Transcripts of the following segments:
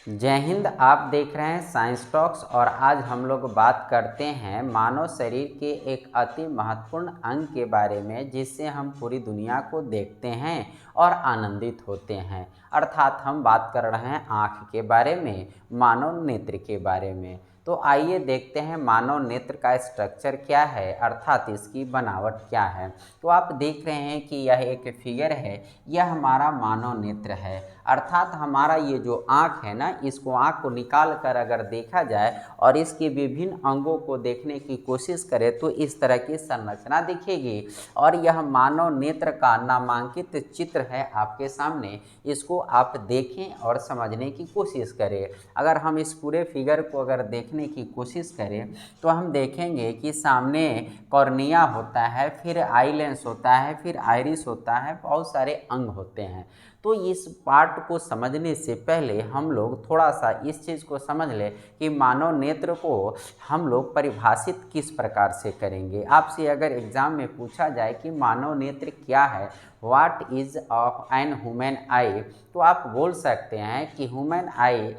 जय हिंद। आप देख रहे हैं साइंस टॉक्स और आज हम लोग बात करते हैं मानव शरीर के एक अति महत्वपूर्ण अंग के बारे में जिससे हम पूरी दुनिया को देखते हैं और आनंदित होते हैं। अर्थात हम बात कर रहे हैं आँख के बारे में, मानव नेत्र के बारे में। तो आइए देखते हैं मानव नेत्र का स्ट्रक्चर क्या है, अर्थात इसकी बनावट क्या है। तो आप देख रहे हैं कि यह एक फिगर है, यह हमारा मानव नेत्र है। अर्थात हमारा ये जो आँख है ना, इसको आँख को निकाल कर अगर देखा जाए और इसके विभिन्न अंगों को देखने की कोशिश करें तो इस तरह की संरचना दिखेगी। और यह मानव नेत्र का नामांकित चित्र है आपके सामने, इसको आप देखें और समझने की कोशिश करें। अगर हम इस पूरे फिगर को अगर देखने की कोशिश करें तो हम देखेंगे कि सामने कॉर्निया होता है, फिर आई लेंस होता है, फिर आइरिस होता है, बहुत सारे अंग होते हैं। तो इस पार्ट को समझने से पहले हम लोग थोड़ा सा इस चीज़ को समझ लें कि मानव नेत्र को हम लोग परिभाषित किस प्रकार से करेंगे। आपसे अगर एग्ज़ाम में पूछा जाए कि मानव नेत्र क्या है, व्हाट इज़ एन ह्यूमन आई, तो आप बोल सकते हैं कि human I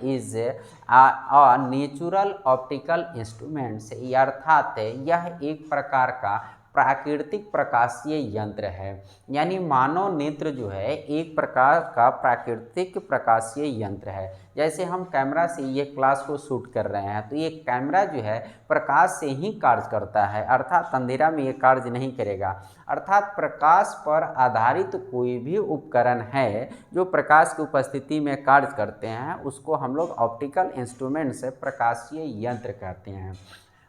is a natural optical instruments, अर्थात यह एक प्रकार का प्राकृतिक प्रकाशीय यंत्र है। यानी मानव नेत्र जो है एक प्रकार का प्राकृतिक प्रकाशीय यंत्र है। जैसे हम कैमरा से ये क्लास को शूट कर रहे हैं तो ये कैमरा जो है प्रकाश से ही कार्य करता है, अर्थात अंधेरा में ये कार्य नहीं करेगा। अर्थात प्रकाश पर आधारित कोई भी उपकरण है जो प्रकाश की उपस्थिति में कार्य करते हैं उसको हम लोग ऑप्टिकल इंस्ट्रूमेंट से प्रकाशीय यंत्र कहते हैं।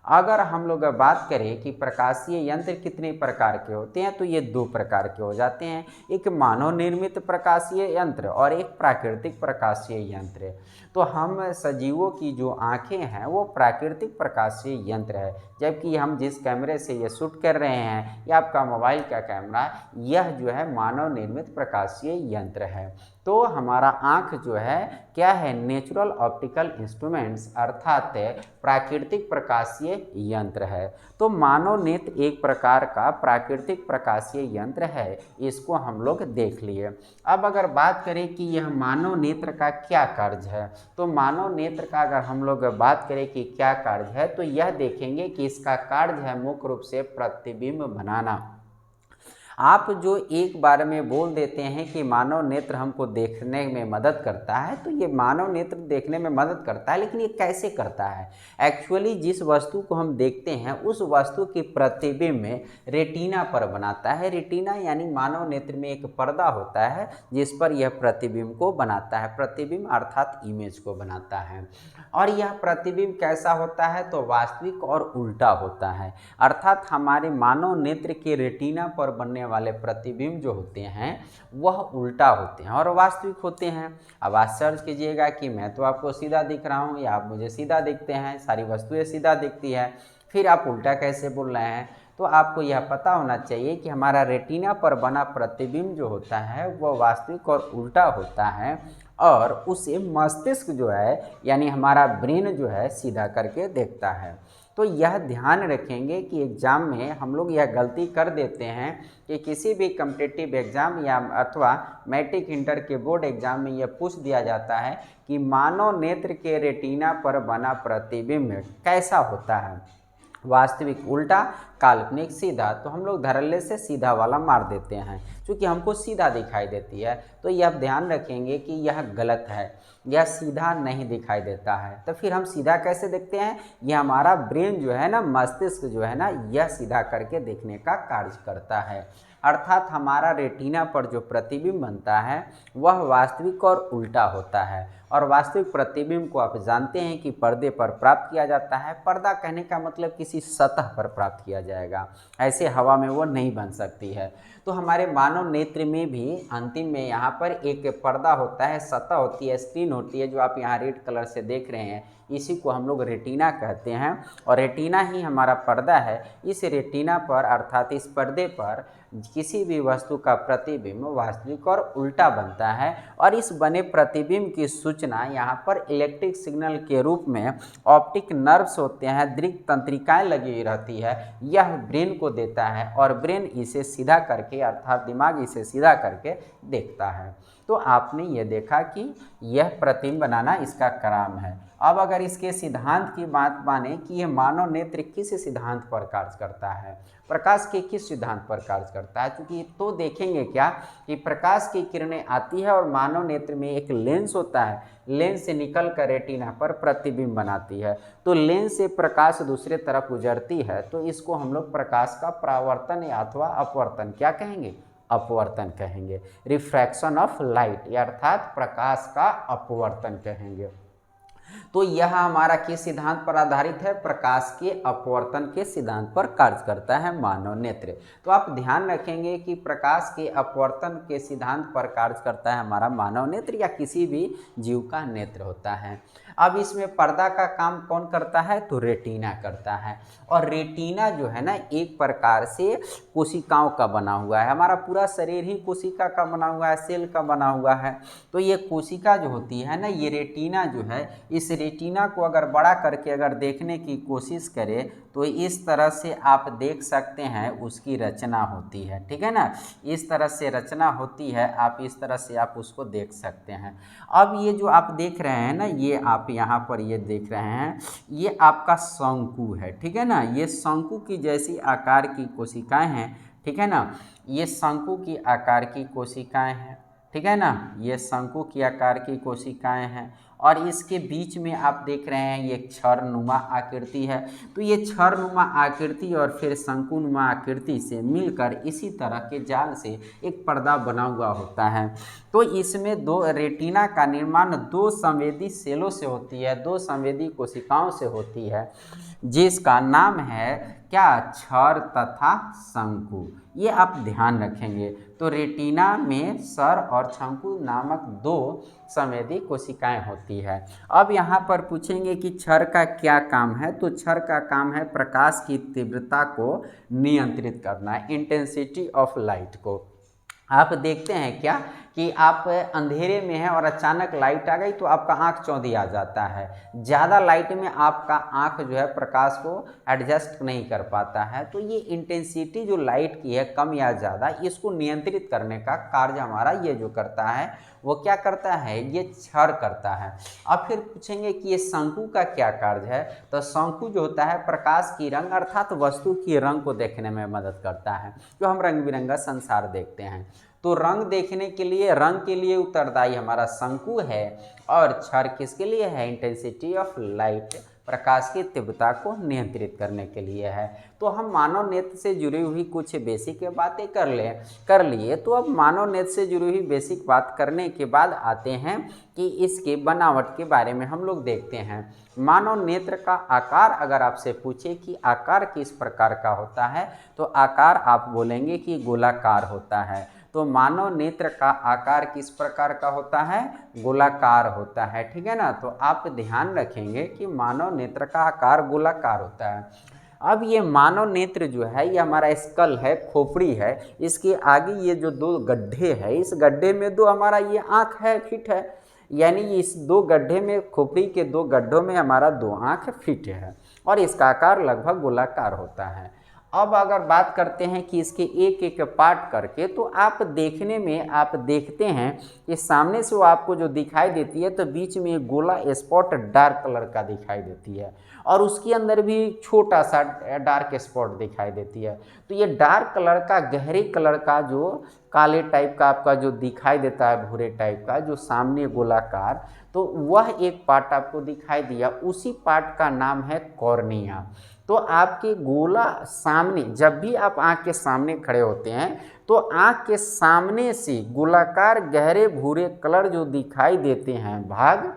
अगर हम लोग बात करें कि प्रकाशीय यंत्र कितने प्रकार के होते हैं तो ये दो प्रकार के हो जाते हैं, एक मानव निर्मित प्रकाशीय यंत्र और एक प्राकृतिक प्रकाशीय यंत्र। तो हम सजीवों की जो आँखें हैं वो प्राकृतिक प्रकाशीय यंत्र है, जबकि हम जिस कैमरे से ये शूट कर रहे हैं या आपका मोबाइल का कैमरा, यह जो है मानव निर्मित प्रकाशीय यंत्र है। तो हमारा आँख जो है क्या है, नेचुरल ऑप्टिकल इंस्ट्रूमेंट्स अर्थात प्राकृतिक प्रकाशीय यंत्र है। तो मानव नेत्र एक प्रकार का प्राकृतिक प्रकाशीय यंत्र है, इसको हम लोग देख लिए। अब अगर बात करें कि यह मानव नेत्र का क्या कार्य है, तो मानव नेत्र का अगर हम लोग बात करें कि क्या कार्य है तो यह देखेंगे कि इसका कार्य है मुख्य रूप से प्रतिबिंब बनाना। आप जो एक बार में बोल देते हैं कि मानव नेत्र हमको देखने में मदद करता है, तो ये मानव नेत्र देखने में मदद करता है, लेकिन ये कैसे करता है। एक्चुअली जिस वस्तु को हम देखते हैं उस वस्तु की प्रतिबिंब में रेटिना पर बनाता है। रेटिना यानी मानव नेत्र में एक पर्दा होता है जिस पर यह प्रतिबिंब को बनाता है, प्रतिबिंब अर्थात इमेज को बनाता है। और यह प्रतिबिंब कैसा होता है, तो वास्तविक और उल्टा होता है। अर्थात हमारे मानव नेत्र के रेटिना पर बनने वाले प्रतिबिंब जो होते हैं वह उल्टा होते हैं और वास्तविक होते हैं। अब आप सर्च कीजिएगा कि मैं तो आपको सीधा दिख रहा हूँ या आप मुझे सीधा दिखते हैं, सारी वस्तुएं सीधा दिखती है, फिर आप उल्टा कैसे बोल रहे हैं। तो आपको यह पता होना चाहिए कि हमारा रेटिना पर बना प्रतिबिंब जो होता है वह वास्तविक और उल्टा होता है और उसे मस्तिष्क जो है यानी हमारा ब्रेन जो है सीधा करके देखता है। तो यह ध्यान रखेंगे कि एग्ज़ाम में हम लोग यह गलती कर देते हैं कि किसी भी कम्पिटिटिव एग्ज़ाम या अथवा मैट्रिक इंटर के बोर्ड एग्ज़ाम में यह पूछ दिया जाता है कि मानव नेत्र के रेटिना पर बना प्रतिबिंब कैसा होता है, वास्तविक उल्टा, काल्पनिक सीधा। तो हम लोग धड़ल्ले से सीधा वाला मार देते हैं क्योंकि हमको सीधा दिखाई देती है। तो यह ध्यान रखेंगे कि यह गलत है, यह सीधा नहीं दिखाई देता है। तो फिर हम सीधा कैसे देखते हैं, यह हमारा ब्रेन जो है ना, मस्तिष्क जो है ना, यह सीधा करके देखने का कार्य करता है। अर्थात हमारा रेटिना पर जो प्रतिबिंब बनता है वह वास्तविक और उल्टा होता है। और वास्तविक प्रतिबिंब को आप जानते हैं कि पर्दे पर प्राप्त किया जाता है। पर्दा कहने का मतलब किसी सतह पर प्राप्त किया जाएगा, ऐसे हवा में वो नहीं बन सकती है। तो हमारे मानव नेत्र में भी अंतिम में यहाँ पर एक पर्दा होता है, सतह होती है, स्क्रीन होती है, जो आप यहाँ रेड कलर से देख रहे हैं, इसी को हम लोग रेटिना कहते हैं। और रेटिना ही हमारा पर्दा है। इस रेटिना पर अर्थात इस पर्दे पर किसी भी वस्तु का प्रतिबिंब वास्तविक और उल्टा बनता है और इस बने प्रतिबिंब की सूचना यहाँ पर इलेक्ट्रिक सिग्नल के रूप में ऑप्टिक नर्व्स होते हैं, दृक तंत्रिकाएं लगी रहती है, यह ब्रेन को देता है और ब्रेन इसे सीधा करके अर्थात दिमाग इसे सीधा करके देखता है। तो आपने ये देखा कि यह प्रतिबिंब बनाना इसका काम है। अब अगर इसके सिद्धांत की बात माने कि यह मानव नेत्र किस सिद्धांत पर कार्य करता है, प्रकाश के किस सिद्धांत पर कार्य करता है, क्योंकि तो देखेंगे क्या कि प्रकाश की किरणें आती है और मानव नेत्र में एक लेंस होता है, लेंस से निकल कर रेटिना पर प्रतिबिंब बनाती है। तो लेंस से प्रकाश दूसरे तरफ गुजरती है, तो इसको हम लोग प्रकाश का परावर्तन या अथवा अपवर्तन क्या कहेंगे, अपवर्तन कहेंगे। रिफ्रैक्शन ऑफ लाइट अर्थात प्रकाश का अपवर्तन कहेंगे। तो यह हमारा किस सिद्धांत पर आधारित है, प्रकाश के अपवर्तन के सिद्धांत पर कार्य करता है मानव नेत्र। तो आप ध्यान रखेंगे कि प्रकाश के अपवर्तन के सिद्धांत पर कार्य करता है हमारा मानव नेत्र या किसी भी जीव का नेत्र होता है। अब इसमें पर्दा का काम कौन करता है, तो रेटिना करता है। और रेटिना जो है ना एक प्रकार से कोशिकाओं का बना हुआ है, हमारा पूरा शरीर ही कोशिका का बना हुआ है, सेल का बना हुआ है। तो ये कोशिका जो होती है ना, ये रेटिना जो है, इस रेटिना को अगर बड़ा करके अगर देखने की कोशिश करें तो इस तरह से आप देख सकते हैं उसकी रचना होती है, ठीक है ना, इस तरह से रचना होती है, आप इस तरह से आप उसको देख सकते हैं। अब ये जो आप देख रहे हैं ना, ये आप यहाँ पर ये देख रहे हैं, ये आपका शंकु है, ठीक है ना, ये शंकु की जैसी आकार की कोशिकाएं हैं, ठीक है ना, ये शंकु की आकार की कोशिकाएं हैं, ठीक है ना, ये शंकु की आकार की कोशिकाएं हैं। और इसके बीच में आप देख रहे हैं ये क्षरनुमा आकृति है। तो ये क्षरनुमा आकृति और फिर शंकुनुमा आकृति से मिलकर इसी तरह के जाल से एक पर्दा बना हुआ होता है। तो इसमें दो रेटिना का निर्माण दो संवेदी सेलों से होती है, दो संवेदी कोशिकाओं से होती है, जिसका नाम है क्या, क्षर तथा शंकु। ये आप ध्यान रखेंगे। तो रेटिना में सर और शंकु नामक दो संवेदी कोशिकाएं होती है। अब यहाँ पर पूछेंगे कि क्षर का क्या काम है, तो क्षर का काम है प्रकाश की तीव्रता को नियंत्रित करना, इंटेंसिटी ऑफ लाइट को। आप देखते हैं क्या कि आप अंधेरे में हैं और अचानक लाइट आ गई तो आपका आंख चौंधी आ जाता है, ज़्यादा लाइट में आपका आंख जो है प्रकाश को एडजस्ट नहीं कर पाता है। तो ये इंटेंसिटी जो लाइट की है कम या ज़्यादा, इसको नियंत्रित करने का कार्य हमारा ये जो करता है वो क्या करता है, ये क्षर करता है। अब फिर पूछेंगे कि ये शंकु का क्या कार्य है, तो शंकु जो होता है प्रकाश की रंग अर्थात वस्तु की रंग को देखने में मदद करता है, जो हम रंग बिरंगा संसार देखते हैं। तो रंग देखने के लिए, रंग के लिए उत्तरदायी हमारा शंकु है, और क्षर किसके लिए है, इंटेंसिटी ऑफ लाइट, प्रकाश की तीव्रता को नियंत्रित करने के लिए है। तो हम मानव नेत्र से जुड़ी हुई कुछ बेसिक बातें कर लिए। तो अब मानव नेत्र से जुड़ी हुई बेसिक बात करने के बाद आते हैं कि इसके बनावट के बारे में हम लोग देखते हैं। मानव नेत्र का आकार अगर आपसे पूछे कि आकार किस प्रकार का होता है, तो आकार आप बोलेंगे कि गोलाकार होता है। तो मानव नेत्र का आकार किस प्रकार का होता है, गोलाकार होता है, ठीक है ना। तो आप ध्यान रखेंगे कि मानव नेत्र का आकार गोलाकार होता है। अब ये मानव नेत्र जो है ये हमारा स्कल है, खोपड़ी है, इसके आगे ये जो दो गड्ढे है, इस गड्ढे में दो हमारा ये आँख है, फिट है, यानी इस दो गड्ढे में, खोपड़ी के दो गड्ढों में हमारा दो आँख फिट है और इसका आकार लगभग गोलाकार होता है। अब अगर बात करते हैं कि इसके एक एक पार्ट करके, तो आप देखने में आप देखते हैं कि सामने से वो आपको जो दिखाई देती है तो बीच में एक गोला स्पॉट डार्क कलर का दिखाई देती है और उसके अंदर भी छोटा सा डार्क स्पॉट दिखाई देती है। तो ये डार्क कलर का, गहरे कलर का जो काले टाइप का आपका जो दिखाई देता है, भूरे टाइप का जो सामने गोलाकार, तो वह एक पार्ट आपको दिखाई दिया, उसी पार्ट का नाम है कॉर्निया। तो आपके गोला सामने, जब भी आप आँख के सामने खड़े होते हैं तो आँख के सामने से गोलाकार गहरे भूरे कलर जो दिखाई देते हैं भाग,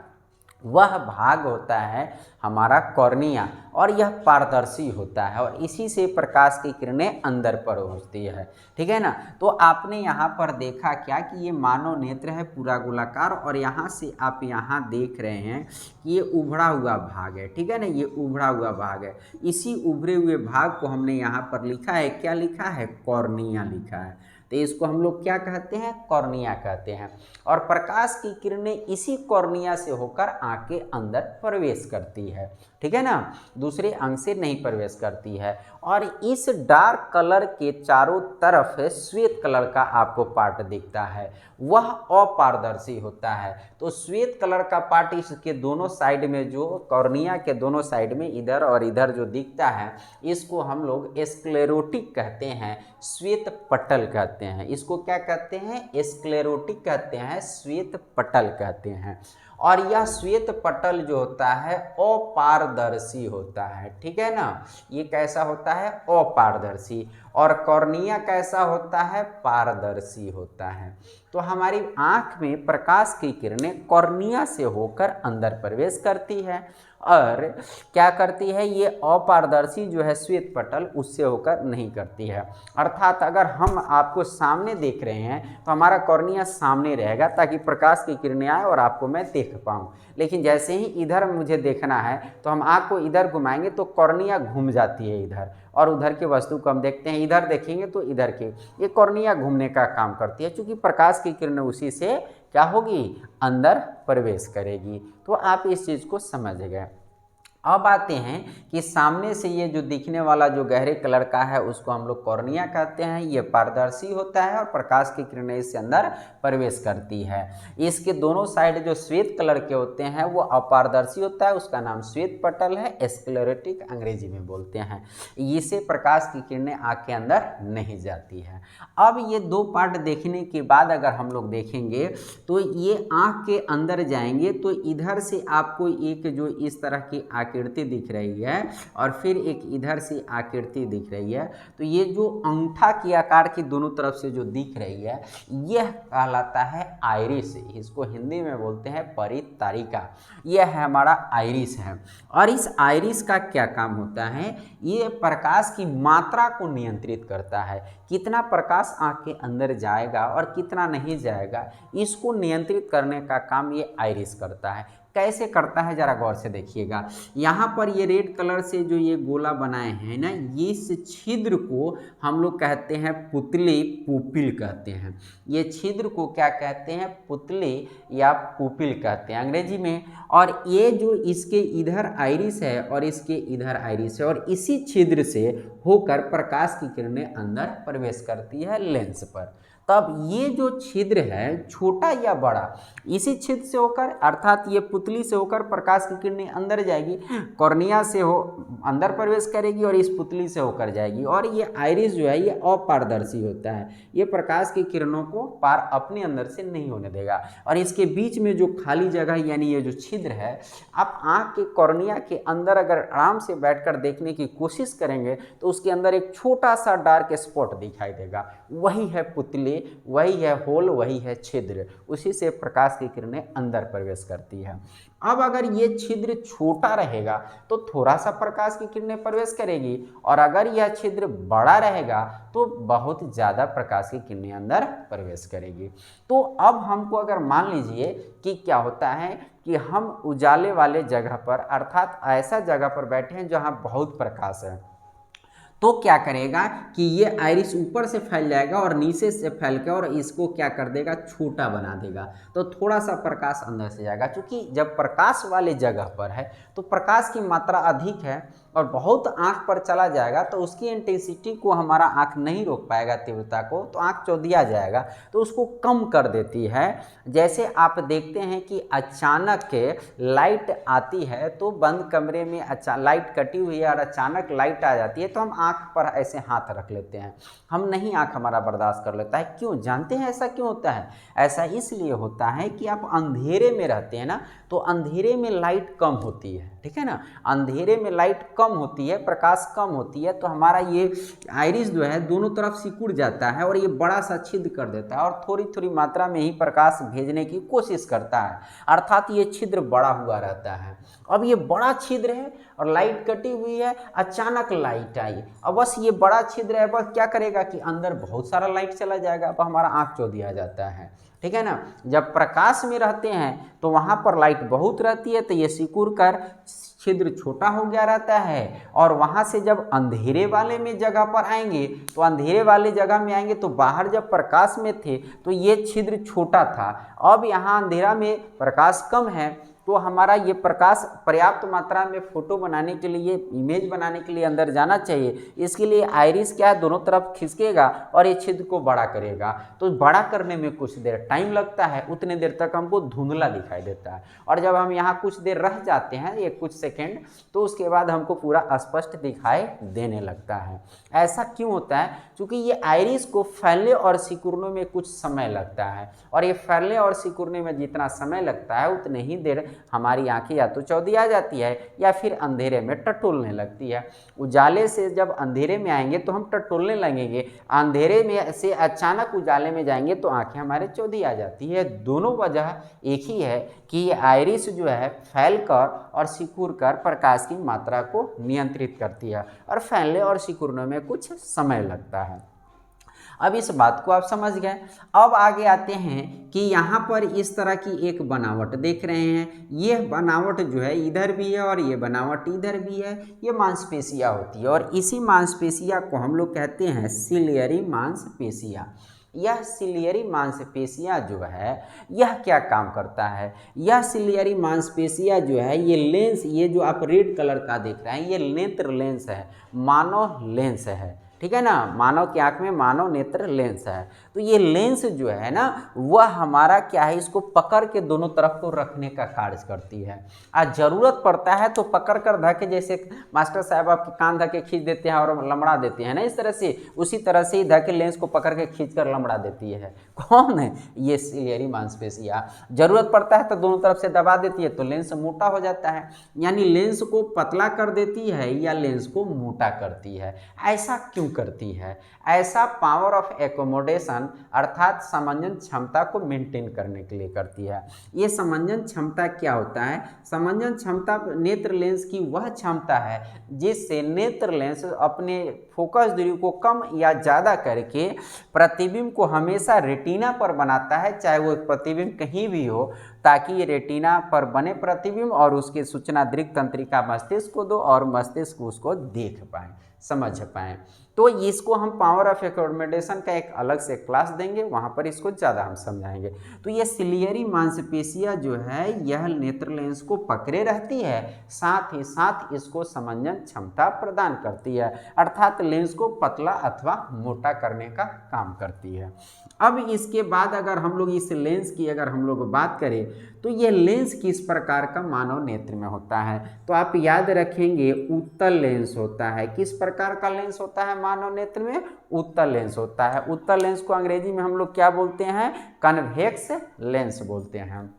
वह भाग होता है हमारा कॉर्निया और यह पारदर्शी होता है और इसी से प्रकाश की किरणें अंदर पहुंचती है, ठीक है ना। तो आपने यहाँ पर देखा क्या कि ये मानव नेत्र है पूरा गोलाकार और यहाँ से आप यहाँ देख रहे हैं कि ये उभड़ा हुआ भाग है, ठीक है ना, ये उभड़ा हुआ भाग है। इसी उभरे हुए भाग को हमने यहाँ पर लिखा है, क्या लिखा है, कॉर्निया लिखा है। तो इसको हम लोग क्या कहते हैं, कॉर्निया कहते हैं। और प्रकाश की किरणें इसी कॉर्निया से होकर आँख के अंदर प्रवेश करती है, ठीक है ना, दूसरे अंग से नहीं प्रवेश करती है। और इस डार्क कलर के चारों तरफ श्वेत कलर का आपको पार्ट दिखता है, वह अपारदर्शी होता है। तो श्वेत कलर का पार्ट इसके दोनों साइड में, जो कॉर्निया के दोनों साइड में इधर और इधर जो दिखता है, इसको हम लोग स्क्लेरोटिक कहते हैं, श्वेत पटल कहते हैं। इसको क्या कहते हैं, स्क्लेरोटिक कहते हैं, श्वेत पटल कहते हैं। और यह श्वेत पटल जो होता है अपारदर्शी होता है, ठीक है ना, ये कैसा होता है, अपारदर्शी। और कॉर्निया कैसा होता है, पारदर्शी होता है। तो हमारी आँख में प्रकाश की किरणें कॉर्निया से होकर अंदर प्रवेश करती है और क्या करती है, ये अपारदर्शी जो है श्वेत पटल, उससे होकर नहीं करती है। अर्थात अगर हम आपको सामने देख रहे हैं तो हमारा कॉर्निया सामने रहेगा ताकि प्रकाश की किरणें आए और आपको मैं देख पाऊँ। लेकिन जैसे ही इधर मुझे देखना है तो हम आँख को इधर घुमाएंगे तो कॉर्निया घूम जाती है इधर, और उधर की वस्तु को हम देखते हैं, इधर देखेंगे तो इधर की, ये कॉर्निया घूमने का काम करती है, क्योंकि प्रकाश की किरणें उसी से क्या होगी, अंदर प्रवेश करेगी। तो आप इस चीज़ को समझ गए। अब आते हैं कि सामने से ये जो दिखने वाला जो गहरे कलर का है उसको हम लोग कॉर्निया कहते हैं। ये पारदर्शी होता है और प्रकाश की किरणें इससे अंदर प्रवेश करती है। इसके दोनों साइड जो श्वेत कलर के होते हैं वो अपारदर्शी होता है, उसका नाम श्वेत पटल है, स्क्लेरोटिक अंग्रेजी में बोलते हैं। इससे प्रकाश की किरणें आँख के अंदर नहीं जाती है। अब ये दो पार्ट देखने के बाद अगर हम लोग देखेंगे तो ये आँख के अंदर जाएंगे तो इधर से आपको एक जो इस तरह की आकृति दिख रही है और फिर एक इधर से आकृति दिख रही है। तो ये जो अंगूठा की आकार की दोनों तरफ से जो दिख रही है यह कहलाता है आइरिस। इसको हिंदी में बोलते हैं परितारिका। यह है हमारा आइरिस है। और इस आइरिस का क्या काम होता है, ये प्रकाश की मात्रा को नियंत्रित करता है। कितना प्रकाश आँख के अंदर जाएगा और कितना नहीं जाएगा, इसको नियंत्रित करने का काम ये आइरिस करता है। कैसे करता है जरा गौर से देखिएगा। यहाँ पर ये रेड कलर से जो ये गोला बनाए हैं ना, इस छिद्र को हम लोग कहते हैं पुतली, पुपिल कहते हैं। ये छिद्र को क्या कहते हैं, पुतली या पुपिल कहते हैं अंग्रेजी में। और ये जो इसके इधर आइरिस है और इसके इधर आइरिस है, और इसी छिद्र से होकर प्रकाश की किरणें अंदर प्रवेश करती है लेंस पर। तब ये जो छिद्र है छोटा या बड़ा, इसी छिद्र से होकर अर्थात ये पुतली से होकर प्रकाश की किरणें अंदर जाएगी, कॉर्निया से हो अंदर प्रवेश करेगी और इस पुतली से होकर जाएगी। और ये आइरिस जो है ये अपारदर्शी होता है, ये प्रकाश की किरणों को पार अपने अंदर से नहीं होने देगा। और इसके बीच में जो खाली जगह यानी ये जो छिद्र है, आप आँख के कॉर्निया के अंदर अगर आराम से बैठकर देखने की कोशिश करेंगे तो उसके अंदर एक छोटा सा डार्क स्पॉट दिखाई देगा, वही है पुतली, वही है होल, वही है छिद्र। उसी से प्रकाश की किरणें अंदर प्रवेश करती है। अब अगर ये छिद्र छोटा रहेगा तो थोड़ा सा प्रकाश की किरणें प्रवेश करेगी, और अगर यह छिद्र बड़ा रहेगा तो बहुत ज़्यादा प्रकाश की किरणें अंदर प्रवेश करेगी। तो अब हमको अगर मान लीजिए कि क्या होता है कि हम उजाले वाले जगह पर अर्थात ऐसा जगह पर बैठे हैं जहाँ बहुत प्रकाश है, तो क्या करेगा कि ये आइरिस ऊपर से फैल जाएगा और नीचे से फैल के और इसको क्या कर देगा, छोटा बना देगा। तो थोड़ा सा प्रकाश अंदर से जाएगा, क्योंकि जब प्रकाश वाले जगह पर है तो प्रकाश की मात्रा अधिक है और बहुत आँख पर चला जाएगा तो उसकी इंटेंसिटी को हमारा आँख नहीं रोक पाएगा, तीव्रता को, तो आँख चौंधिया जाएगा, तो उसको कम कर देती है। जैसे आप देखते हैं कि अचानक लाइट आती है तो बंद कमरे में लाइट कटी हुई है और अचानक लाइट आ जाती है तो हम आँख पर ऐसे हाथ रख लेते हैं, हम नहीं, आँख हमारा बर्दाश्त कर लेता है। क्यों, जानते हैं ऐसा क्यों होता है? ऐसा इसलिए होता है कि आप अंधेरे में रहते हैं ना, तो अंधेरे में लाइट कम होती है, ठीक है ना, अंधेरे में लाइट कम होती है, प्रकाश कम होती है, तो हमारा ये आइरिस जो है दोनों तरफ सिकुड़ जाता है और ये बड़ा सा छिद्र कर देता है और थोड़ी थोड़ी मात्रा में ही प्रकाश भेजने की कोशिश करता है, अर्थात ये छिद्र बड़ा हुआ रहता है। अब ये बड़ा छिद्र है और लाइट कटी हुई है, अचानक लाइट आई, अब बस ये बड़ा छिद्र है, बस क्या करेगा कि अंदर बहुत सारा लाइट चला जाएगा, अब हमारा आँख चौंधिया जाता है, ठीक है ना। जब प्रकाश में रहते हैं तो वहाँ पर लाइट बहुत रहती है, तो ये सिकुड़ कर छिद्र छोटा हो गया रहता है, और वहाँ से जब अंधेरे वाले में जगह पर आएंगे, तो अंधेरे वाले जगह में आएंगे तो बाहर जब प्रकाश में थे तो ये छिद्र छोटा था। अब यहाँ अंधेरा में प्रकाश कम है, तो हमारा ये प्रकाश पर्याप्त मात्रा में फोटो बनाने के लिए, इमेज बनाने के लिए अंदर जाना चाहिए। इसके लिए आइरिस क्या है, दोनों तरफ खिसकेगा और ये छिद्र को बड़ा करेगा। तो बड़ा करने में कुछ देर टाइम लगता है, उतने देर तक हमको धुंधला दिखाई देता है, और जब हम यहाँ कुछ देर रह जाते हैं, ये कुछ सेकेंड, तो उसके बाद हमको पूरा स्पष्ट दिखाई देने लगता है। ऐसा क्यों होता है? क्योंकि ये आइरिस को फैलने और सिकुड़ने में कुछ समय लगता है, और ये फैलने और सिकुड़ने में जितना समय लगता है उतने ही देर हमारी आंखें या तो चौधी आ जाती है या फिर अंधेरे में टटोलने लगती है। उजाले से जब अंधेरे में आएंगे तो हम टटोलने लगेंगे, अंधेरे में से अचानक उजाले में जाएंगे तो आंखें हमारे चौधी आ जाती है। दोनों वजह एक ही है कि ये आइरिस जो है फैलकर और सिकुड़कर प्रकाश की मात्रा को नियंत्रित करती है, और फैलने और सिकुड़ने में कुछ समय लगता है। अब इस बात को आप समझ गए। अब आगे आते हैं कि यहाँ पर इस तरह की एक बनावट देख रहे हैं, ये बनावट जो है इधर भी है और ये बनावट इधर भी है, ये मांसपेशियाँ होती है, और इसी मांसपेशियाँ को हम लोग कहते हैं सिलियरी मांसपेशियाँ। यह सिलियरी मांसपेशियाँ जो है यह क्या काम करता है? यह सिलियरी मांसपेशियाँ जो है ये लेंस, ये जो आप रेड कलर का देख रहे हैं, ये नेत्र लेंस है, मानव लेंस है, ठीक है ना। मानव की आंख में मानव नेत्र लेंस है। तो ये लेंस जो है ना वह हमारा क्या है, इसको पकड़ के दोनों तरफ को रखने का कार्य करती है। आज ज़रूरत पड़ता है तो पकड़ कर धके, जैसे मास्टर साहब आपके कान धके खींच देते हैं और लमड़ा देते हैं ना, इस तरह से, उसी तरह से ही धके लेंस को पकड़ के खींच कर लमड़ा देती है। कौन है? ये सिलियरी मांसपेशियाँ। जरूरत पड़ता है तो दोनों तरफ से दबा देती है तो लेंस मोटा हो जाता है, यानी लेंस को पतला कर देती है या लेंस को मोटा करती है। ऐसा क्यों करती है? ऐसा पावर ऑफ एकोमोडेशन अर्थात समंजन क्षमता को मेंटेन करने के लिए करती है। ये समंजन क्षमता क्या होता है? समंजन क्षमता नेत्र लेंस की वह क्षमता है जिससे नेत्र लेंस अपने फोकस दूरी को कम या ज़्यादा करके प्रतिबिंब को हमेशा रेटिना पर बनाता है, चाहे वो प्रतिबिंब कहीं भी हो, ताकि ये रेटिना पर बने प्रतिबिंब और उसकी सूचना दृक् तंत्रिका मस्तिष्क को दो और मस्तिष्क उसको देख पाए, समझ पाएँ। तो इसको हम पावर ऑफ एकोमोडेशन का एक अलग से क्लास देंगे, वहाँ पर इसको ज़्यादा हम समझाएंगे। तो ये सिलियरी मांसपेशियाँ जो है यह नेत्र लेंस को पकड़े रहती है, साथ ही साथ इसको समंजन क्षमता प्रदान करती है, अर्थात लेंस को पतला अथवा मोटा करने का काम करती है। अब इसके बाद अगर हम लोग इस लेंस की अगर हम लोग बात करें तो ये लेंस किस प्रकार का मानव नेत्र में होता है? तो आप याद रखेंगे उत्तल लेंस होता है। किस प्रकार का लेंस होता है मानव नेत्र में? उत्तल लेंस होता है। उत्तल लेंस को अंग्रेजी में हम लोग क्या बोलते हैं? कन्वेक्स लेंस बोलते हैं।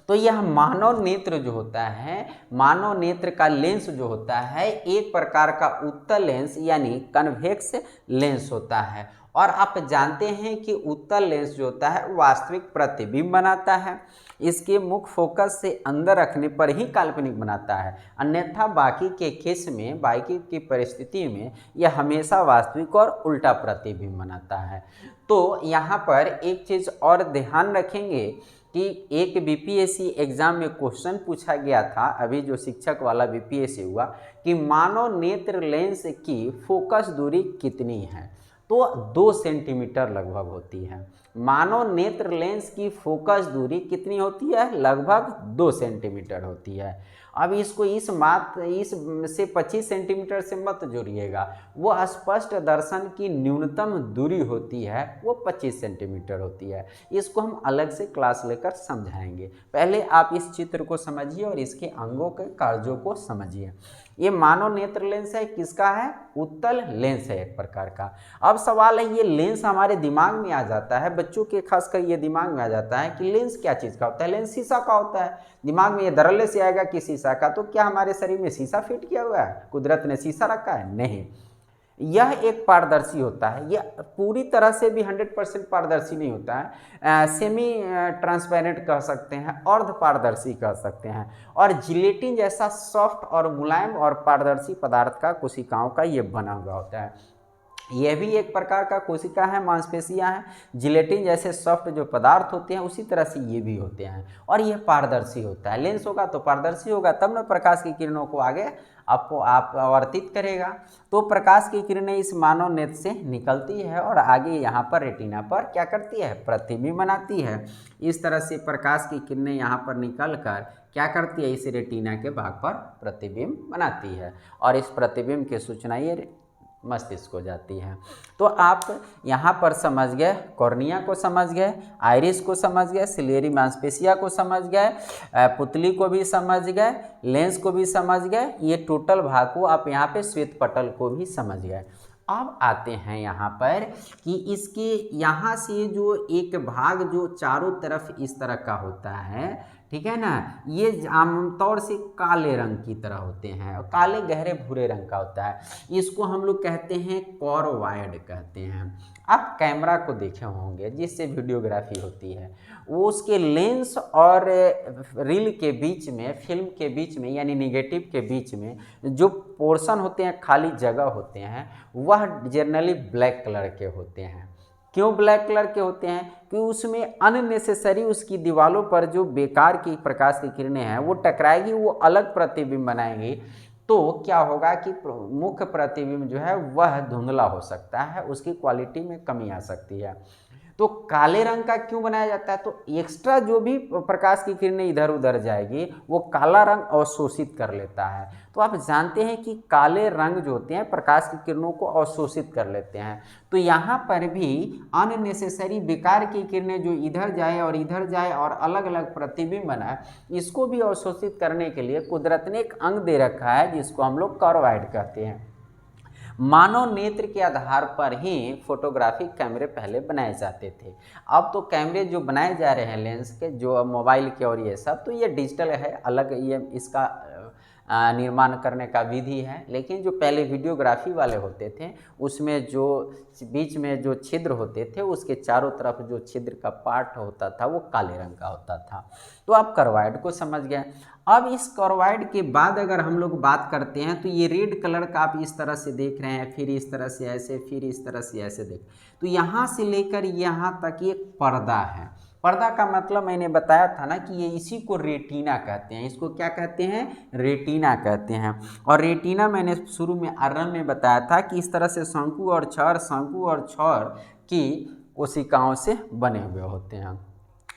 तो यह मानव नेत्र जो होता है, मानव नेत्र का लेंस जो होता है एक प्रकार का उत्तल लेंस यानी कन्वेक्स लेंस होता है। और आप जानते हैं कि उत्तल लेंस जो होता है वास्तविक प्रतिबिंब बनाता है, इसके मुख्य फोकस से अंदर रखने पर ही काल्पनिक बनाता है, अन्यथा बाकी के केस में, बाकी की परिस्थिति में यह हमेशा वास्तविक और उल्टा प्रतिबिंब बनाता है। तो यहाँ पर एक चीज़ और ध्यान रखेंगे कि एक बीपीएससी एग्जाम में क्वेश्चन पूछा गया था, अभी जो शिक्षक वाला बीपीएससी हुआ, कि मानव नेत्र लेंस की फोकस दूरी कितनी है? तो 2 सेंटीमीटर लगभग होती है। मानव नेत्र लेंस की फोकस दूरी कितनी होती है? लगभग 2 सेंटीमीटर होती है। अब इसको इस से 25 सेंटीमीटर से मत जोड़िएगा, वो स्पष्ट दर्शन की न्यूनतम दूरी होती है वो 25 सेंटीमीटर होती है। इसको हम अलग से क्लास लेकर समझाएंगे। पहले आप इस चित्र को समझिए और इसके अंगों के कार्यों को समझिए। ये मानव नेत्र लेंस है, किसका है? उत्तल लेंस है एक प्रकार का। अब सवाल है, ये लेंस हमारे दिमाग में आ जाता है, बच्चों के खासकर ये दिमाग में आ जाता है कि लेंस क्या चीज़ का होता है? लेंस शीशा का होता है। दिमाग में ये धड़ल्ले से आएगा कि शीशा का। तो क्या हमारे शरीर में शीशा फिट किया हुआ है? कुदरत ने शीशा रखा है? नहीं, यह एक पारदर्शी होता है। यह पूरी तरह से भी 100% पारदर्शी नहीं होता है, सेमी ट्रांसपेरेंट कह सकते हैं, अर्ध पारदर्शी कह सकते हैं, और जिलेटिन जैसा सॉफ्ट और मुलायम और पारदर्शी पदार्थ का कोशिकाओं का ये बना हुआ होता है। यह भी एक प्रकार का कोशिका है, मांसपेशियां हैं। जिलेटिन जैसे सॉफ्ट जो पदार्थ होते हैं उसी तरह से ये भी होते हैं, और यह पारदर्शी होता है। लेंस होगा तो पारदर्शी होगा, तब न प्रकाश की किरणों को आगे आपको आपवर्तित करेगा। तो प्रकाश की किरणें इस मानव नेत्र से निकलती है और आगे यहाँ पर रेटिना पर क्या करती है, प्रतिबिंब बनाती है। इस तरह से प्रकाश की किरणें यहाँ पर निकल कर क्या करती है, इस रेटिना के भाग पर प्रतिबिंब बनाती है, और इस प्रतिबिंब की सूचना ये मस्तिष्क को जाती है। तो आप यहाँ पर समझ गए, कॉर्निया को समझ गए, आइरिस को समझ गए, सिलियरी मांसपेशिया को समझ गए, पुतली को भी समझ गए, लेंस को भी समझ गए, ये टोटल भाग को आप यहाँ पे श्वेत पटल को भी समझ गए। अब आते हैं यहाँ पर कि इसके यहाँ से जो एक भाग जो चारों तरफ इस तरह का होता है, ठीक है ना, ये आमतौर से काले रंग की तरह होते हैं, और काले गहरे भूरे रंग का होता है। इसको हम लोग कहते हैं कॉर्वाइड कहते हैं। आप कैमरा को देखे होंगे जिससे वीडियोग्राफी होती है, वो उसके लेंस और रील के बीच में, फिल्म के बीच में यानी निगेटिव के बीच में जो पोर्शन होते हैं, खाली जगह होते हैं, वह जनरली ब्लैक कलर के होते हैं। क्यों ब्लैक कलर के होते हैं? कि उसमें अननेसेसरी उसकी दीवारों पर जो बेकार की प्रकाश की किरणें हैं वो टकराएगी, वो अलग प्रतिबिंब बनाएंगी। तो क्या होगा कि मुख्य प्रतिबिंब जो है वह धुंधला हो सकता है, उसकी क्वालिटी में कमी आ सकती है। तो काले रंग का क्यों बनाया जाता है? तो एक्स्ट्रा जो भी प्रकाश की किरणें इधर उधर जाएगी वो काला रंग अवशोषित कर लेता है। तो आप जानते हैं कि काले रंग जो होते हैं प्रकाश की किरणों को अवशोषित कर लेते हैं। तो यहाँ पर भी अननेसेसरी बेकार की किरणें जो इधर जाए और इधर जाए और अलग अलग प्रतिबिंब बनाए, इसको भी अवशोषित करने के लिए कुदरत ने एक अंग दे रखा है जिसको हम लोग कॉर्वाइड कहते हैं। मानव नेत्र के आधार पर ही फोटोग्राफिक कैमरे पहले बनाए जाते थे। अब तो कैमरे जो बनाए जा रहे हैं लेंस के, जो मोबाइल के और ये सब, तो ये डिजिटल है, अलग ये इसका निर्माण करने का विधि है। लेकिन जो पहले वीडियोग्राफी वाले होते थे उसमें जो बीच में जो छिद्र होते थे उसके चारों तरफ जो छिद्र का पार्ट होता था वो काले रंग का होता था। तो आप कार्बाइड को समझ गए। अब इस कार्बाइड के बाद अगर हम लोग बात करते हैं तो ये रेड कलर का आप इस तरह से देख रहे हैं, फिर इस तरह से ऐसे, फिर इस तरह से ऐसे देख, तो यहाँ से लेकर यहाँ तक ये पर्दा है। पर्दा का मतलब मैंने बताया था ना कि ये इसी को रेटिना कहते हैं। इसको क्या कहते हैं? रेटिना कहते हैं। और रेटिना मैंने शुरू में आरंभ में बताया था कि इस तरह से शंकु और छड़ की कोशिकाओं से बने हुए होते हैं।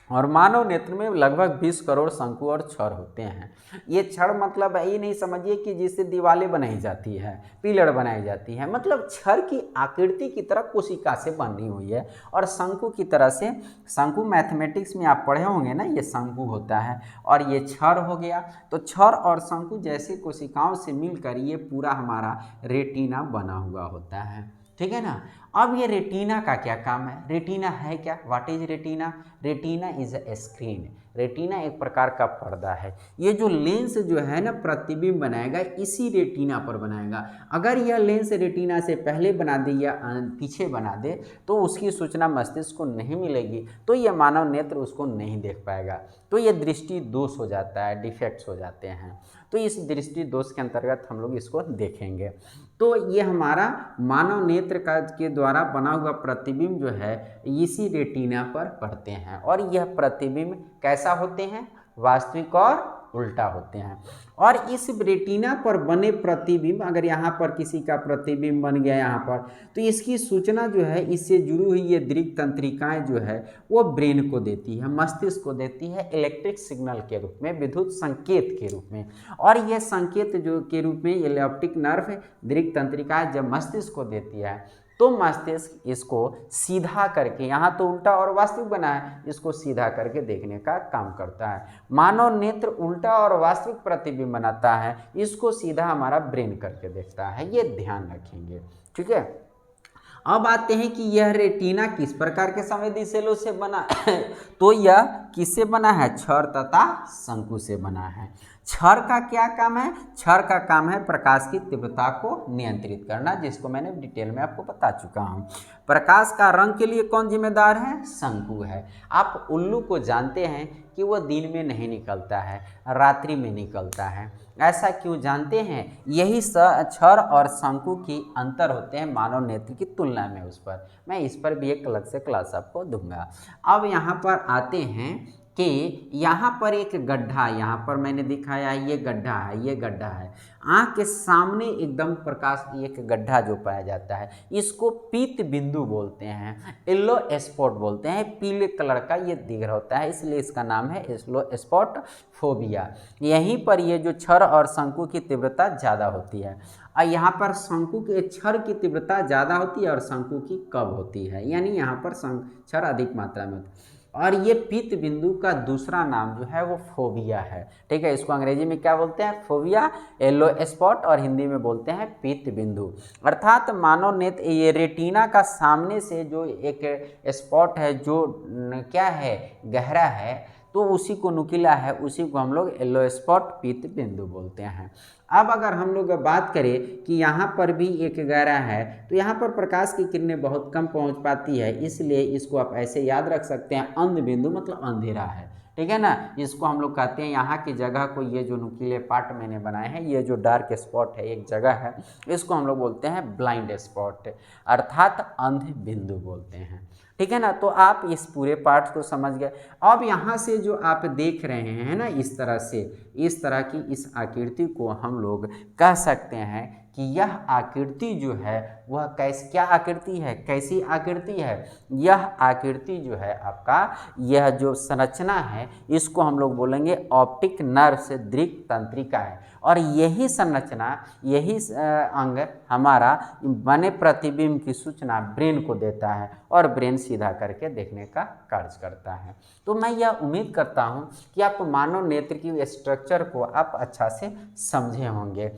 और मानव नेत्र में लगभग 20 करोड़ शंकु और छड़ होते हैं। ये छड़ मतलब ये नहीं समझिए कि जिससे दीवारें बनाई जाती है, पिलर बनाई जाती है, मतलब छड़ की आकृति की तरह कोशिका से बनी हुई है। और शंकु की तरह से, शंकु मैथमेटिक्स में आप पढ़े होंगे ना, ये शंकु होता है और ये छड़ हो गया। तो छड़ और शंकु जैसी कोशिकाओं से मिलकर ये पूरा हमारा रेटिना बना हुआ होता है, ठीक है ना। अब ये रेटिना का क्या काम है? रेटिना है क्या? What is retina? Retina is a screen. Retina एक प्रकार का पर्दा है। ये जो लेंस जो है ना प्रतिबिंब बनाएगा, इसी रेटिना पर बनाएगा। अगर यह लेंस रेटिना से पहले बना दे या पीछे बना दे तो उसकी सूचना मस्तिष्क को नहीं मिलेगी, तो यह मानव नेत्र उसको नहीं देख पाएगा। तो ये दृष्टि दोष हो जाता है, डिफेक्ट्स हो जाते हैं। तो इस दृष्टि दोष के अंतर्गत हम लोग इसको देखेंगे। तो ये हमारा मानव नेत्र का के द्वारा बना हुआ प्रतिबिंब जो है इसी रेटिना पर पड़ते हैं। और यह प्रतिबिंब कैसा होते हैं? वास्तविक और उल्टा होते हैं। और इस रेटिना पर बने प्रतिबिंब, अगर यहाँ पर किसी का प्रतिबिंब बन गया यहाँ पर, तो इसकी सूचना जो है इससे जुड़ी हुई ये दृक तंत्रिकाएं जो है वो ब्रेन को देती है, मस्तिष्क को देती है इलेक्ट्रिक सिग्नल के रूप में, विद्युत संकेत के रूप में। और यह संकेत जो के रूप में ये ऑप्टिक नर्व दृक तंत्रिकाएं जब मस्तिष्क को देती है तो मस्तिष्क इसको सीधा करके, यहाँ तो उल्टा और वास्तविक बना है, इसको सीधा करके देखने का काम करता है। मानव नेत्र उल्टा और वास्तविक प्रतिबिंब बनाता है, इसको सीधा हमारा ब्रेन करके देखता है। ये ध्यान रखेंगे, ठीक है। अब आते हैं कि यह रेटिना किस प्रकार के संवेदी सेलों से बना तो यह किससे बना है? क्षर तथा शंकु से बना है। क्षर का क्या काम है? क्षर का काम है प्रकाश की तीव्रता को नियंत्रित करना, जिसको मैंने डिटेल में आपको बता चुका हूँ। प्रकाश का रंग के लिए कौन जिम्मेदार है? शंकु है। आप उल्लू को जानते हैं कि वो दिन में नहीं निकलता है, रात्रि में निकलता है। ऐसा क्यों जानते हैं? यही क्षर और शंकु की अंतर होते हैं मानव नेत्र की तुलना में। उस पर मैं इस पर भी एक अलग से क्लास आपको दूंगा। अब यहाँ पर आते हैं कि यहाँ पर एक गड्ढा, यहाँ पर मैंने दिखाया ये गड्ढा है, ये गड्ढा है। आँख के सामने एकदम प्रकाश एक गड्ढा जो पाया जाता है, इसको पीत बिंदु बोलते हैं, येलो स्पॉट बोलते हैं। पीले कलर का ये दिख रहा होता है, इसलिए इसका नाम है येलो स्पॉट फोबिया। यहीं पर ये जो क्षर और शंकु की तीव्रता ज़्यादा होती है। और यहाँ पर शंकु के क्षर की तीव्रता ज़्यादा होती है और शंकु की कम होती है, यानी यहाँ पर क्षर अधिक मात्रा में होती है। और ये पीत बिंदु का दूसरा नाम जो है वो फोबिया है। ठीक है, इसको अंग्रेजी में क्या बोलते हैं? फोबिया, येलो स्पॉट, और हिंदी में बोलते हैं पीत बिंदु। अर्थात मानव नेत्र ये रेटिना का सामने से जो एक स्पॉट है जो क्या है, गहरा है, तो उसी को नुकीला है, उसी को हम लोग येलो स्पॉट पीत बिंदु बोलते हैं। अब अगर हम लोग बात करें कि यहाँ पर भी एक गहरा है, तो यहाँ पर प्रकाश की किरणें बहुत कम पहुँच पाती है, इसलिए इसको आप ऐसे याद रख सकते हैं, अंध बिंदु मतलब अंधेरा है। ठीक है ना, इसको हम लोग कहते हैं, यहाँ की जगह को, ये जो नुकीले पार्ट मैंने बनाए हैं, ये जो डार्क स्पॉट है एक जगह है, इसको हम लोग बोलते हैं ब्लाइंड स्पॉट, अर्थात अंध बिंदु बोलते हैं। ठीक है ना, तो आप इस पूरे पार्ट को समझ गए। अब यहाँ से जो आप देख रहे हैं ना, इस तरह से, इस तरह की इस आकृति को हम लोग कह सकते हैं कि यह आकृति जो है वह क्या आकृति है, कैसी आकृति है? यह आकृति जो है आपका, यह जो संरचना है, इसको हम लोग बोलेंगे ऑप्टिक नर्व से दृक तंत्रिका है। और यही संरचना, यही अंग हमारा बने प्रतिबिंब की सूचना ब्रेन को देता है और ब्रेन सीधा करके देखने का कार्य करता है। तो मैं यह उम्मीद करता हूँ कि आप मानव नेत्र की स्ट्रक्चर को आप अच्छा से समझे होंगे,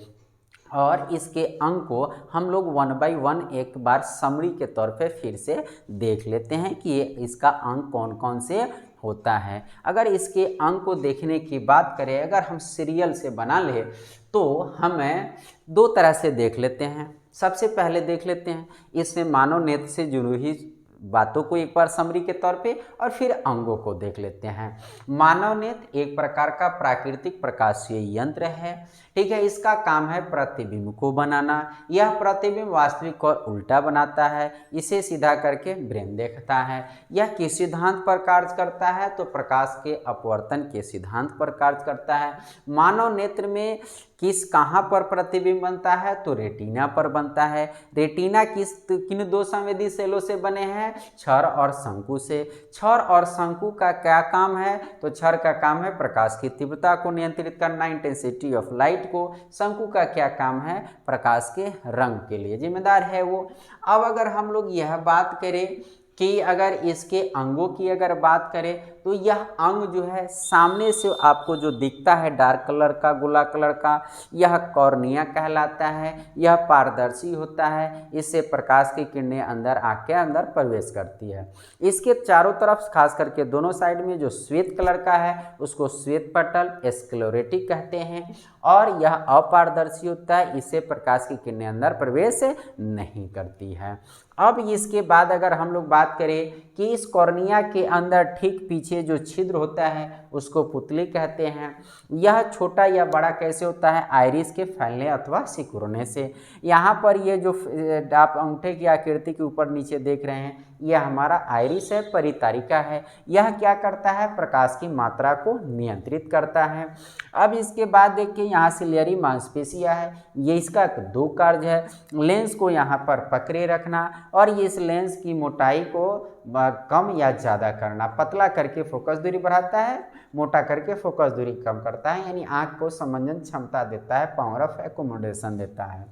और इसके अंग को हम लोग 1 बाय 1 एक बार समरी के तौर पे फिर से देख लेते हैं कि इसका अंग कौन कौन से होता है। अगर इसके अंग को देखने की बात करें, अगर हम सीरियल से बना ले तो हमें 2 तरह से देख लेते हैं। सबसे पहले देख लेते हैं इसमें मानव नेत्र से जुड़ी हुई बातों को एक बार समरी के तौर पे, और फिर अंगों को देख लेते हैं। मानव नेत्र एक प्रकार का प्राकृतिक प्रकाशीय यंत्र है। ठीक है, इसका काम है प्रतिबिंब को बनाना। यह प्रतिबिंब वास्तविक और उल्टा बनाता है, इसे सीधा करके ब्रेन देखता है। यह किस सिद्धांत पर कार्य करता है? तो प्रकाश के अपवर्तन के सिद्धांत पर कार्य करता है। मानव नेत्र में कहाँ पर प्रतिबिंब बनता है? तो रेटिना पर बनता है। रेटिना किन 2 संवेदी सेलों से बने हैं? क्षर और शंकु से। क्षर और शंकु का क्या काम है? तो क्षर का काम है प्रकाश की तीव्रता को नियंत्रित करना, इंटेंसिटी ऑफ लाइट को। शंकु का क्या काम है? प्रकाश के रंग के लिए जिम्मेदार है वो। अब अगर हम लोग यह बात करें कि अगर इसके अंगों की अगर बात करें, तो यह अंग जो है सामने से आपको जो दिखता है डार्क कलर का, गोला कलर का, यह कॉर्निया कहलाता है। यह पारदर्शी होता है, इससे प्रकाश की किरणें अंदर आँख के अंदर प्रवेश करती है। इसके चारों तरफ, खास करके दोनों साइड में जो श्वेत कलर का है उसको श्वेत पटल स्क्लेरोटिक कहते हैं, और यह अपारदर्शी होता है, इससे प्रकाश की किरणें अंदर प्रवेश नहीं करती है। अब इसके बाद अगर हम लोग बात करें कि इस कॉर्निया के अंदर ठीक पीछे जो छिद्र होता है उसको पुतली कहते हैं। यह छोटा या बड़ा कैसे होता है? आइरिस के फैलने अथवा सिकुड़ने से। यहाँ पर ये जो आप अंगूठे की आकृति के ऊपर नीचे देख रहे हैं, यह हमारा आइरिस है, परितारिका है। यह क्या करता है? प्रकाश की मात्रा को नियंत्रित करता है। अब इसके बाद देखिए यहाँ सिलियरी मांसपेशियाँ है, ये इसका 2 कार्य है। लेंस को यहाँ पर पकड़े रखना और इस लेंस की मोटाई को कम या ज़्यादा करना। पतला करके फोकस दूरी बढ़ाता है, मोटा करके फोकस दूरी कम करता है, यानी आँख को समंजन क्षमता देता है, पावर ऑफ एकोमोडेशन देता है।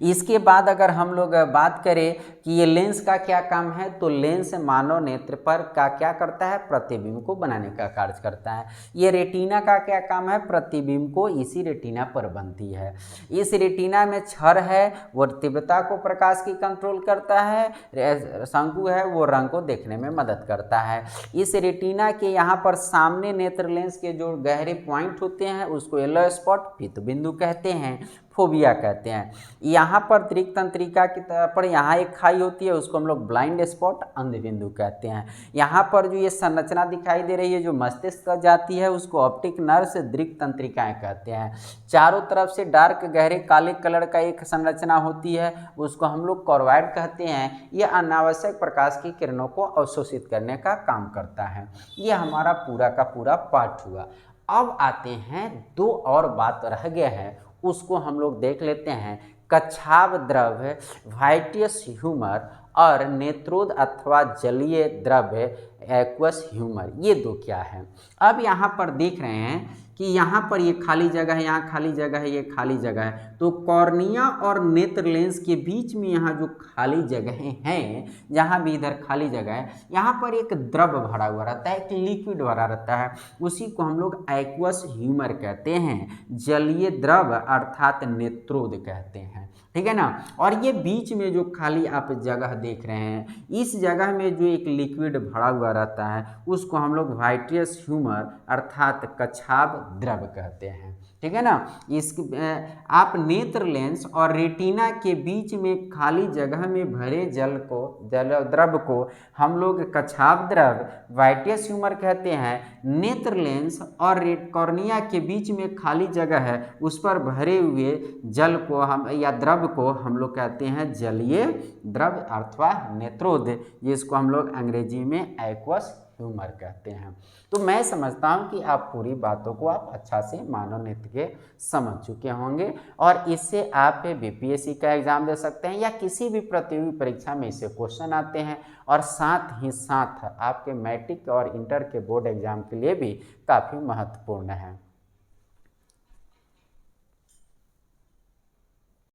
इसके बाद अगर हम लोग बात करें कि ये लेंस का क्या काम है, तो लेंस मानव नेत्र पर का क्या करता है, प्रतिबिंब को बनाने का कार्य करता है। ये रेटिना का क्या काम है, प्रतिबिंब को इसी रेटिना पर बनती है। इस रेटिना में छर है वो तीव्रता को प्रकाश की कंट्रोल करता है, शंकु है वो रंग को देखने में मदद करता है। इस रेटिना के यहाँ पर सामने नेत्र लेंस के जो गहरे पॉइंट होते हैं उसको येलो स्पॉट पीत बिंदु कहते हैं, फोबिया कहते हैं। यहाँ पर दृक तंत्रिका की तरह पर यहाँ एक खाई होती है उसको हम लोग ब्लाइंड स्पॉट अंध बिंदु कहते हैं। यहाँ पर जो ये संरचना दिखाई दे रही है जो मस्तिष्क तक जाती है उसको ऑप्टिक नर्व से दृक तंत्रिकाएं कहते हैं। चारों तरफ से डार्क गहरे काले कलर का एक संरचना होती है उसको हम लोग कॉर्वाइड कहते हैं। ये अनावश्यक प्रकाश की किरणों को अवशोषित करने का काम करता है। ये हमारा पूरा का पूरा पाठ हुआ। अब आते हैं दो और बात रह गए हैं उसको हम लोग देख लेते हैं। कच्छाव द्रव्य वाइटियस ह्यूमर और नेत्रोद अथवा जलीय द्रव्य एक्वस ह्यूमर, ये दो क्या है। अब यहाँ पर देख रहे हैं कि यहाँ पर ये खाली जगह है, यहाँ खाली जगह है, ये खाली जगह है, तो कॉर्निया और नेत्र लेंस के बीच में यहाँ जो खाली जगहें हैं, जहाँ भी इधर खाली जगह है यहाँ पर एक द्रव भरा हुआ रहता है, एक लिक्विड भरा रहता है, उसी को हम लोग एक्वस ह्यूमर कहते हैं, जलीय द्रव अर्थात नेत्रोद कहते हैं, ठीक है ना। और ये बीच में जो खाली आप जगह देख रहे हैं इस जगह में जो एक लिक्विड भरा हुआ रहता है उसको हम लोग वाइट्रियस ह्यूमर अर्थात कच्छाव द्रव कहते हैं, ठीक है ना। आप नेत्र लेंस और रेटिना के बीच में खाली जगह में भरे जल द्रव को हम लोग कच्छाव द्रव वाइट्रियस ह्यूमर कहते हैं। नेत्र लेंस और कॉर्निया के बीच में खाली जगह है उस पर भरे हुए जल को हम या द्रव को हम लोग कहते हैं जलीय द्रव अथवा नेत्रोद, जिसको हम लोग अंग्रेजी में एक्वस ह्यूमर कहते हैं। तो मैं समझता हूँ कि आप पूरी बातों को आप अच्छा से मानव नेत्र के समझ चुके होंगे और इससे आप बीपीएससी का एग्ज़ाम दे सकते हैं या किसी भी प्रतियोगी परीक्षा में इससे क्वेश्चन आते हैं और साथ ही साथ आपके मैट्रिक और इंटर के बोर्ड एग्ज़ाम के लिए भी काफ़ी महत्वपूर्ण है।